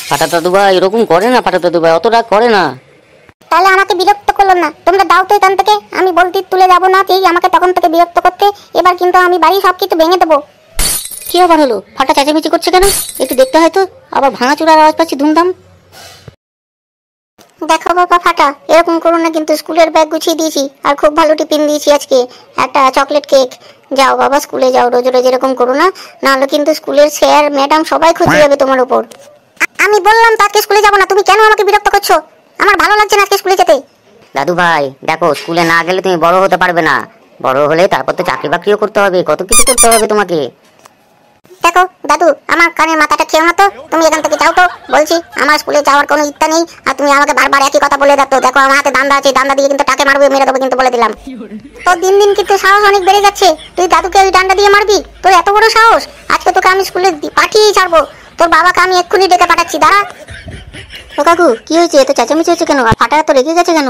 ফাটা দাদু ভাই এরকম করে না, ফাটা দাদু ভাই অত রাগ করে না। তাহলে আমাকে বিরক্ত করলো না, তোমরা দাও তো এখান থেকে। আমি বলতে তুলে যাবো না, এই আমাকে তখন থেকে বিরক্ত করতে। এবার কিন্তু আমি বাড়ি সবকিছু ভেঙে দেবো। কি আবার হলো? ফাটা চেঁচামেচি করছে কেন? একটু দেখতে হয় তো, আবার ভাঙাচোরার আওয়াজ পাচ্ছি ধুমধাম। দেখো বাবা ফাটা, এরকম করো না কিন্তু। স্কুলের ব্যাগ গুছিয়ে দিয়েছি আর খুব ভালো টিফিন দিয়েছি আজকে, একটা চকলেট কেক। যাও বাবা স্কুলে যাও, রোজ রোজ এরকম করো না, নাহলে কিন্তু স্কুলের স্যার ম্যাডাম সবাই খুঁজে যাবে তোমার উপর। আমি বললাম তো আজকে স্কুলে যাবো না, তুমি কেন আমাকে বিরক্ত করছো? আমার ভালো লাগছে না আজকে স্কুলে যেতে। দাদু ভাই দেখো, স্কুলে না গেলে তুমি বড় হতে পারবে না। বড় হলে তারপর তো চাকরি বাকরিও করতে হবে, কত কিছু করতে হবে তোমাকে। দেখো দাদু, আমার কানে মাথাটা খেও না তো, তুমি এখান থেকে যাও তো বলছি। আমার স্কুলে যাওয়ার কোনো ইচ্ছা নেই, আর তুমি আমাকে বারবার একই কথা বলে যাচ্ছ। দেখো আমার হাতে দান্দা আছে, দান্দা দিয়ে কিন্তু টাকে মারবে, মেরে দেবো কিন্তু বলে দিলাম। তো দিন দিন কিন্তু সাহস অনেক বেড়ে যাচ্ছে, তুই দাদুকে ওই ডান্ডা দিয়ে মারবি? তোর এত বড় সাহস! আজকে তোকে আমি স্কুলে পাঠিয়েই ছাড়বো। তোর বাবাকে আমি এক্ষুনি ডেকে পাঠাচ্ছি, দাঁড়া। ও কাকু কি হয়েছে? এত চেঁচামেচি হচ্ছে কেন? আর ফাটা এত রেগে গেছে কেন?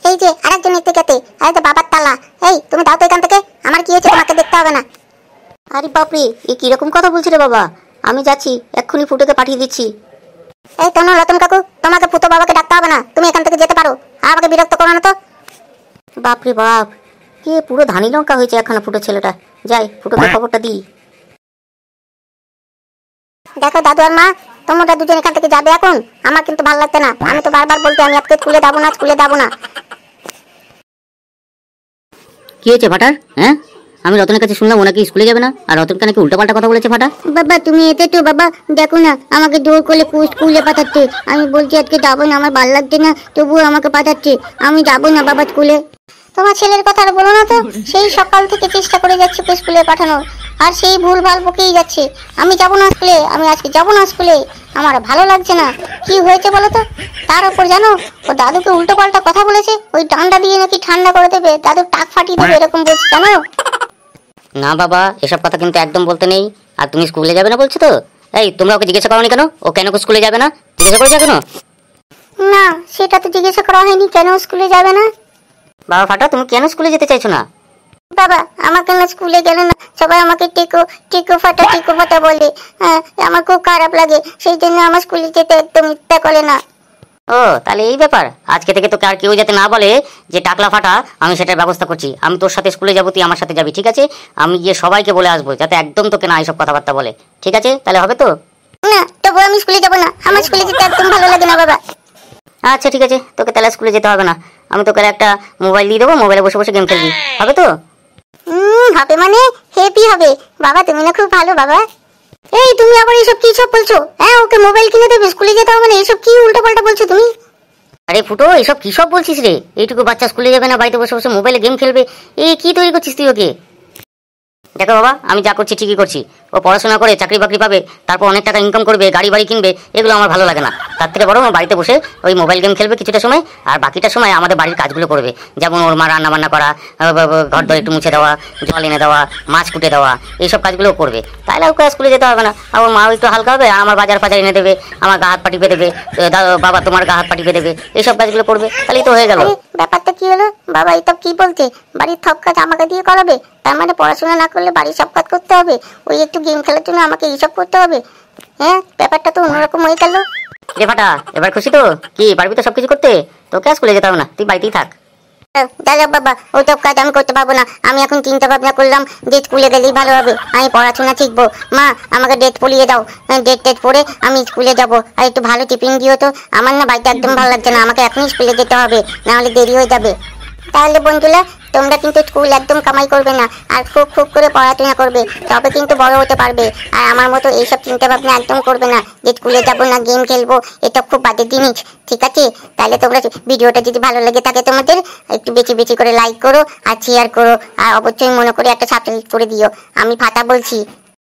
এই যে আরেকজন এতে গেতে, আরে তো বাবার তালা। এই তুমি দাও তো এখান থেকে, আমার কি হয়েছে তোমাকে দেখতে হবে না। আরে বাপরে, এ কিরকম কথা বলছি রে বাবা। আমি যাচ্ছি, এক্ষুনি ফুটোকে পাঠিয়ে দিচ্ছি। এই তোনো রতন কাকু, তোমাকে ফুটো বাবাকে ডাকতে হবে না, তুমি এখান থেকে যেতে পারো। আর আমাকে বিরক্ত করো না তো। বাপরে বাপ, কে পুরো ধানি লঙ্কা হয়েছে এখন ফুটো ছেলেটা। যাই ফুটোকে খবরটা দিই। দেখো দাদু আর মা, তোমরা দুজন এখান থেকে যাবে এখন। আমার কিন্তু ভালো লাগছে না, আমি তো বারবার বলতে আমি আজকে স্কুলে যাবো না, স্কুলে যাবো না। কি হয়েছে ফাটার? হ্যাঁ, আমি রতনের কাছে শুনলাম ও নাকি স্কুলে যাবে না, আর রতনকে নাকি উল্টাপাল্টা কথা বলেছে ফাটা। বাবা তুমি এতে তো বাবা, দেখো না আমাকে জোর করে স্কুলে পাঠাচ্ছে। আমি বলছি আজকে যাবো না, আমার ভালো লাগছে না, তবুও আমাকে পাঠাচ্ছে। আমি যাবো না বাবা স্কুলে। তোমার ছেলের কথা আর বলো না তো, সেই সকাল থেকে চেষ্টা করে যাচ্ছে স্কুলে পাঠানোর, আর সেই ভুল ভাল বকেই যাচ্ছে। আমি যাবো না স্কুলে, আমি আজকে যাবো না স্কুলে, আমার ভালো লাগছে না। কি হয়েছে বলো তো? তার উপর জানো, ও দাদুকে উল্টো পাল্টা কথা বলেছে, ওই ডান্ডা দিয়ে নাকি ঠান্ডা করে দেবে, দাদুর টাক ফাটিয়ে দেবে, এরকম বলছে জানো। না বাবা, এসব কথা কিন্তু একদম বলতে নেই। আর তুমি স্কুলে যাবে না বলছো তো? এই তোমরা ওকে জিজ্ঞাসা করোনি কেন ও কেন স্কুলে যাবে না? জিজ্ঞাসা করেছো কেন? না সেটা তো জিজ্ঞাসা করা হয়নি, কেন স্কুলে যাবে না। বাবা ফাটা, তুমি কেন স্কুলে যেতে চাইছো না? বাবা আমাকে না স্কুলে গেলে না সবাই আমাকে টিকু টিকু ফাটা বলে। হ্যাঁ, আমার খুব খারাপ লাগে, সেই জন্য আমার স্কুলে যেতে একদম ইচ্ছা করে না। ও তাহলে এই ব্যাপার। আজকে থেকে তোকে আর কেউ যাতে না বলে যে টাকলা ফাটা, আমি সেটার ব্যবস্থা করছি। আমি তোর সাথে স্কুলে যাবো, তুই আমার সাথে যাবি, ঠিক আছে? আমি গিয়ে সবাইকে বলে আসবো যাতে একদম তোকে না এইসব কথাবার্তা বলে, ঠিক আছে? তাহলে হবে তো? না তবু আমি স্কুলে যাবো না, আমার স্কুলে যেতে একদম ভালো লাগে না বাবা। আচ্ছা ঠিক আছে, তোকে তাহলে স্কুলে যেতে হবে না। আমি তোকে একটা মোবাইল দিয়ে দেবো, মোবাইলে বসে বসে গেম খেলবি, হবে তো? হবে মানে হেপি হবে। বাবা তুমি না খুব ভালো বাবা। এই তুমি আবার এইসব কি সব বলছো? হ্যাঁ ওকে মোবাইল কিনে দেবে, স্কুলে যেতে হবে না, এইসব কি উল্টো পাল্টা বলছো তুমি? আরে ফুটো, এসব কি সব বলছিস রে? এইটুকু বাচ্চা স্কুলে যাবে না, বাড়িতে বসে বসে মোবাইলে গেম খেলবে, এই কি তৈরি করছিস তুই ওকে? দেখো বাবা, আমি যা করছি ঠিকই করছি। ও পড়াশোনা করে চাকরি বাকরি পাবে, তারপর অনেক টাকা ইনকাম করবে, গাড়ি বাড়ি কিনবে, এগুলো আমার ভালো লাগে না। তার থেকে বরং ও বাড়িতে বসে ওই মোবাইল গেম খেলবে কিছুটা সময়, আর বাকিটা সময় আমাদের বাড়ির কাজগুলো করবে। যেমন ওর মা রান্না বান্না করা, ঘর দর একটু মুছে দেওয়া, জল এনে দেওয়া, মাছ কুটে দেওয়া, এইসব কাজগুলোও করবে। তাহলে ওকে স্কুলে যেতে হবে না। আর ওর মাও একটু হালকা হবে, আর আমার বাজার ফাজার এনে দেবে, আমার গা হাত পা টিপে দেবে, বাবা তোমার গা হাত পা টিপে দেবে, এইসব কাজগুলো করবে, তাহলেই তো হয়ে গেল। ব্যাপারটা কি হলো বাবা? এটা কি বলছে? বাড়ির সব কাজ আমাকে দিয়ে করাবে? তার মানে পড়াশোনা না করলে বাড়ির সব কাজ করতে হবে, ওই একটু গেম খেলার জন্য আমাকে এইসব করতে হবে? হ্যাঁ, ব্যাপারটা তো অন্যরকম হয়ে গেল। রে ফাটা, এবার খুশি তো? কি পারবি তো সবকিছু করতে? তোকে স্কুলে যেতে হবে না, তুই বাড়িতেই থাক। দাদা বাবা ওইসব কাজ আমি করতে পারবো না। আমি এখন চিন্তা ভাবনা করলাম যে স্কুলে গেলেই ভালো হবে, আমি পড়াশোনা শিখবো। মা আমাকে ডেট পড়িয়ে দাও, ডেট পড়ে আমি স্কুলে যাবো। আর একটু ভালো টিফিন দিও তো, আমার না বাড়িতে একদম ভালো লাগছে না, আমাকে এখনই স্কুলে যেতে হবে, নাহলে দেরি হয়ে যাবে। তাহলে বন্ধুরা তোমরা কিন্তু স্কুল একদম কামাই করবে না, আর খুব খুব করে পড়াশোনা করবে, তবে কিন্তু বড় হতে পারবে। আর আমার মতো এইসব চিন্তা ভাবনা একদম করবে না যে স্কুলে যাবো না গেম খেলবো, এটা খুব বাজে জিনিস, ঠিক আছে? তাহলে তোমরা ভিডিওটা যদি ভালো লেগে থাকে তোমাদের, একটু বেশি বেশি করে লাইক করো আর শেয়ার করো, আর অবশ্যই মনে করে একটা সাবস্ক্রাইব করে দিও। আমি ফাটা বলছি।